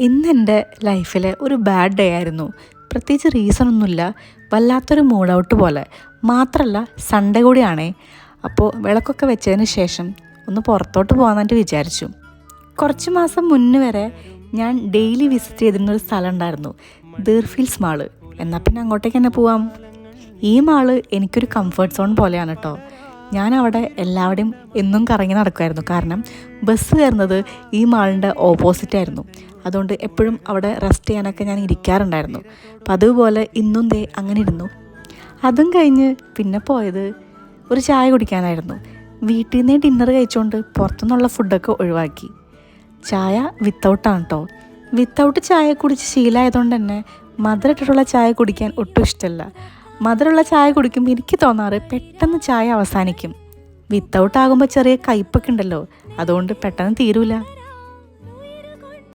ഇന്ന് എൻ്റെ ലൈഫിലെ ഒരു ബാഡ് ഡേ ആയിരുന്നു. പ്രത്യേകിച്ച് റീസണൊന്നുമില്ല, വല്ലാത്തൊരു മൂഡ് ഔട്ട് പോലെ. മാത്രമല്ല സൺഡേ കൂടിയാണേ. അപ്പോൾ വിളക്കൊക്കെ വെച്ചതിന് ശേഷം ഒന്ന് പുറത്തോട്ട് പോകാമെന്നിട്ട് വിചാരിച്ചു. കുറച്ച് മാസം മുന്നേ വരെ ഞാൻ ഡെയിലി വിസിറ്റ് ചെയ്തിരുന്നൊരു സ്ഥലം ഉണ്ടായിരുന്നു, ദീർഫീൽസ് മാള്. എന്നാൽ പിന്നെ അങ്ങോട്ടേക്ക് തന്നെ പോവാം. ഈ മാള് എനിക്കൊരു കംഫർട്ട് സോൺ പോലെയാണ് കേട്ടോ. ഞാൻ അവിടെ എല്ലാവരുടെയും എന്നും കറങ്ങി നടക്കുമായിരുന്നു. കാരണം ബസ് കയറുന്നത് ഈ മാളിൻ്റെ ഓപ്പോസിറ്റായിരുന്നു. അതുകൊണ്ട് എപ്പോഴും അവിടെ റെസ്റ്റ് ചെയ്യാനൊക്കെ ഞാൻ ഇരിക്കാറുണ്ടായിരുന്നു. അപ്പം അതുപോലെ ഇന്നും ദേ അങ്ങനെ ഇരുന്നു. അതും കഴിഞ്ഞ് പിന്നെ പോയത് ഒരു ചായ കുടിക്കാനായിരുന്നു. വീട്ടിൽ നിന്ന് ഡിന്നർ കഴിച്ചുകൊണ്ട് പുറത്തുനിന്നുള്ള ഫുഡൊക്കെ ഒഴിവാക്കി. ചായ വിത്തൗട്ടാണ് കേട്ടോ. വിത്തൗട്ട് ചായ കുടിച്ച് ശീലമായതുകൊണ്ട് തന്നെ മധുരമിട്ടിട്ടുള്ള ചായ കുടിക്കാൻ ഒട്ടും ഇഷ്ടമല്ല. മധുരമുള്ള ചായ കുടിക്കുമ്പോൾ എനിക്ക് തോന്നാറ് പെട്ടെന്ന് ചായ അവസാനിക്കും. വിത്തൗട്ട് ആകുമ്പോൾ ചെറിയ കയ്പ്പൊക്കെ ഉണ്ടല്ലോ, അതുകൊണ്ട് പെട്ടെന്ന് തീരൂല.